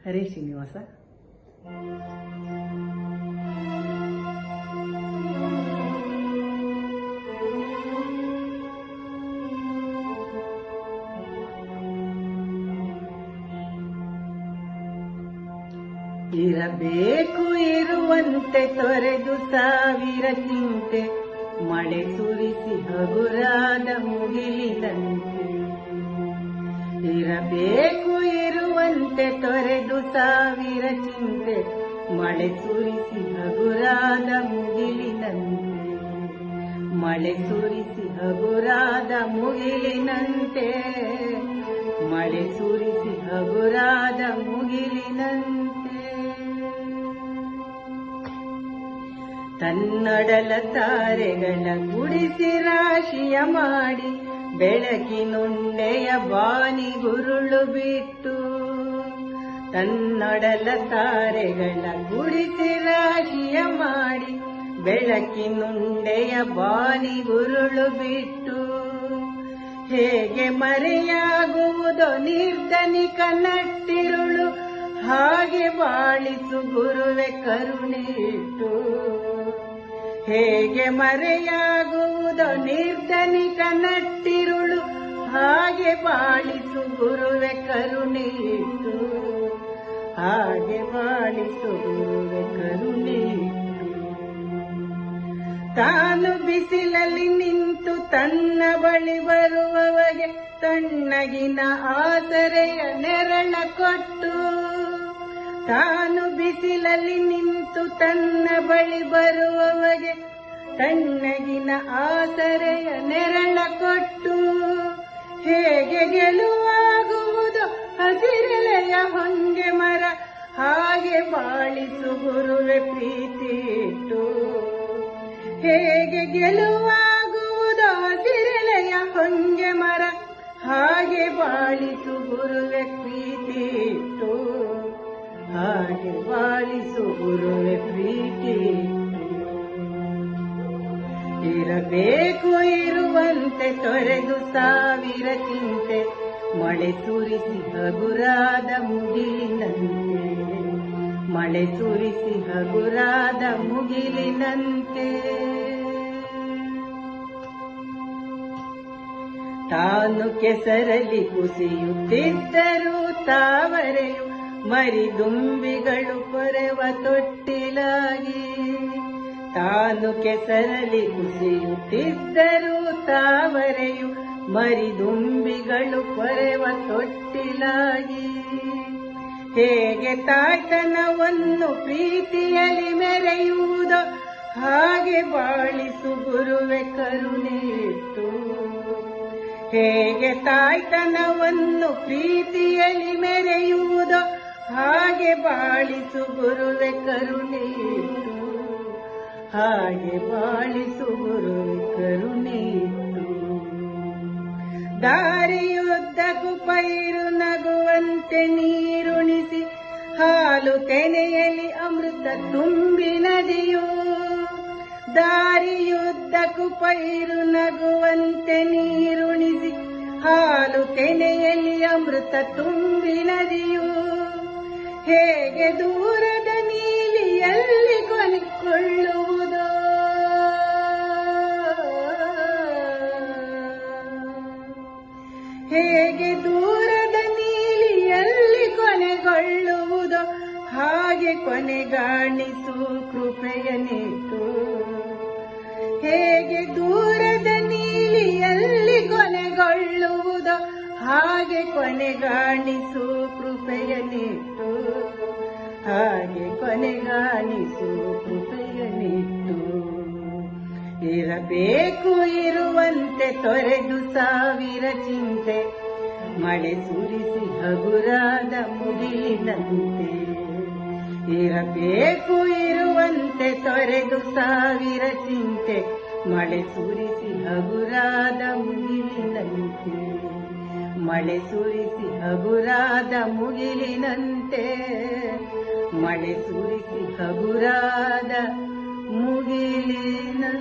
ಹರೇ ಶ್ರೀನಿವಾಸ. ಇರಬೇಕು ಇರುವಂತೆ ತೊರೆದು ಸಾವಿರ ಚಿಂತೆ, ಮಳೆ ಸುರಿಸಿ ಹಗುರಾದ ಮುಗಿಲಿದಂತೆ. ಇರಬೇಕು ಇರುವಂತೆ ತೊರೆದು ಸಾವಿರ ಚಿಂತೆ, ಮಳೆ ಸುರಿಸಿ ಹಗುರಾದ ಮುಗಿಲಿನಂತೆ. ಮಳೆ ಸುರಿಸಿ ಹಗುರಾದ ಮುಗಿಲಿನಂತೆ, ಮಳೆ ಸುರಿಸಿ ಹಗುರಾದ ಮುಗಿಲಿನಂತೆ. ತನ್ನೊಡಲ ತಾರೆಗಳ ಗುಡಿಸಿ ರಾಶಿಯ ಮಾಡಿ, ಬೆಳಕಿನುಂಡೆಯ ಬಾನಿ ಗುರುಳು ಬಿಟ್ಟು. ತನ್ನೊಡಲ ತಾರೆಗಳ ಗುಡಿಸಿ ರಾಶಿಯ ಮಾಡಿ, ಬೆಳಕಿನುಂಡೆಯ ಬಾನಿ ಗುರುಳು ಬಿಟ್ಟು. ಹೇಗೆ ಮರೆಯಾಗುವುದೋ ನಿರ್ಧನಿಕ ನಟ್ಟಿರುಳು, ಹಾಗೆ ಬಾಳಿಸು ಗುರುವೆ ಕರುಣೆ ಇಟ್ಟು. ಹೇಗೆ ಮರೆಯಾಗುವುದೋ ನಿರ್ಧನಿಕ ನಟ್ಟಿರುಳು, ಹಾಗೆ ಬಾಳಿಸು ಗುರುವೆ ಕರುಣೆ ಇಟ್ಟು. ಹಾಗೆ ಬಾಳಿಸು ಗುರುವೆ ಕರುಣೆ ಇಟ್ಟು. ತಾನು ಬಿಸಿಲಲ್ಲಿ ನಿಂತು ತನ್ನ ಬಳಿ ಬರುವವಗೆ ತಣ್ಣಗಿನ ಆಸರೆಯ ನೆರಳ ಕೊಟ್ಟು. ತಾನು ಬಿಸಿಲಲ್ಲಿ ನಿಂತು ತನ್ನ ಬಳಿ ಬರುವವಗೆ ತಣ್ಣಗಿನ ಆಸರೆಯ ನೆರಳ ಕೊಟ್ಟು. ಹೇಗೆ ಗೆಲುವಾಗುವುದು ಹಸಿರೆಲೆಯ ಹೊಂಗೆ ಮರ, ಹಾಗೆ ಬಾಳಿಸು ಗುರುವೆ ಪ್ರೀತಿ ಇಟ್ಟು. ಹೇಗೆ ಗೆಲುವಾಗುವುದು ಹಸಿರೆಲೆಯ ಹೊಂಗೆ ಮರ, ಹಾಗೆ ಬಾಳಿಸು ಗುರುವೆ ಪ್ರೀತಿ ಇಟ್ಟು. ಹಾಗೆ ಬಾಳಿಸು ಗುರುವೆ ಪ್ರೀತಿ ಇಟ್ಟು. ಇರಬೇಕು ಇರುವಂತೆ ತೊರೆದು ಸಾವಿರ ಚಿಂತೆ, ಮಳೆ ಸುರಿಸಿ ಹಗುರಾದ ಮುಗಿಲಿನಂತೆ. ಮಳೆ ಸುರಿಸಿ ಹಗುರಾದ ಮುಗಿಲಿನಂತೆ. ತಾನು ಕೆಸರಲ್ಲಿ ಕುಸಿಯುತ್ತಿದ್ದರೂ ತಾವರೆಯು ಮರಿದುಂಬಿಗಳು ಕೊರೆವ ತೊಟ್ಟಿಲಾಗಿ. ತಾನು ಕೆಸರಲ್ಲಿ ಕುಸಿಯುತ್ತಿದ್ದರೂ ತಾವರೆಯು ಮರಿದುಂಬಿಗಳು ಕೊರೆವ ತೊಟ್ಟಿಲಾಗಿ. ಹೇಗೆ ತಾಯ್ತನವನ್ನು ಪ್ರೀತಿಯಲ್ಲಿ ಮೆರೆಯುವುದೋ, ಹಾಗೆ ಬಾಳಿಸು ಗುರುವೆ ಕರುಣೆ ಇಟ್ಟು. ಹೇಗೆ ತಾಯ್ತನವನ್ನು ಪ್ರೀತಿಯಲ್ಲಿ ಮೆರೆಯುವುದೋ, ಹಾಗೆ ಬಾಳಿಸು ಗುರುವೆ ಕರುಣೆ ಇಟ್ಟು. ಹಾಗೆ ಬಾಳಿಸು ಗುರುವೆ ಕರುಣೆ ಇಟ್ಟು. ದಾರಿಯುದ್ದಕ್ಕೂ ಪೈರು ನಗುವಂತೆ ನೀರುಣಿಸಿ, ಹಾಲು ತೆನೆಯಲ್ಲಿ ಅಮೃತ ತುಂಬಿ ನದಿಯು. ದಾರಿಯುದ್ದಕ್ಕೂ ಪೈರು ನಗುವಂತೆ ನೀರುಣಿಸಿ, ಹಾಲು ತೆನೆಯಲ್ಲಿ ಅಮೃತ ತುಂಬಿ ನದಿಯು. ಹೇಗೆ ದೂರದ ನೀಲಿಯಲ್ಲಿ ಕೊನೆಗೊಳ್ಳುವುದೋ, ಹೇಗೆ ದೂರದ ನೀಲಿಯಲ್ಲಿ ಕೊನೆಗೊಳ್ಳುವುದೋ, ಹಾಗೆ ಕೊನೆಗಾಣಿಸು ಕೃಪೆಯ ನೀಟು. ಹೇಗೆ ದೂರದ ನೀಲಿಯಲ್ಲಿ ಕೊನೆಗೊಳ್ಳುವುದೋ, ಹಾಗೆ ಕೊನೆಗಾಣಿಸು ಕೃಪೆಯ ನೀಟು. ಹಾಗೆ ಕೊನೆಗಾಣಿಸು ಕೃಪೆಯ ನೀಟು. ಇರಬೇಕು ಇರುವಂತೆ ತೊರೆದು ಸಾವಿರ ಚಿಂತೆ, ಮಳೆ ಸುರಿಸಿ ಹಗುರಾದ ಮುಗಿಲಿನಂತೆ. ಇರಬೇಕು ಇರುವಂತೆ ತೊರೆದು ಸಾವಿರ ಚಿಂತೆ, ಮಳೆ ಸುರಿಸಿ ಹಗುರಾದ ಮುಗಿಲಿನಂತೆ. ಮಳೆ ಸುರಿಸಿ ಹಗುರಾದ ಮುಗಿಲಿನಂತೆ. ಮಳೆ ಸುರಿಸಿ ಹಗುರಾದ ಮುಗಿಲಿನಂತೆ.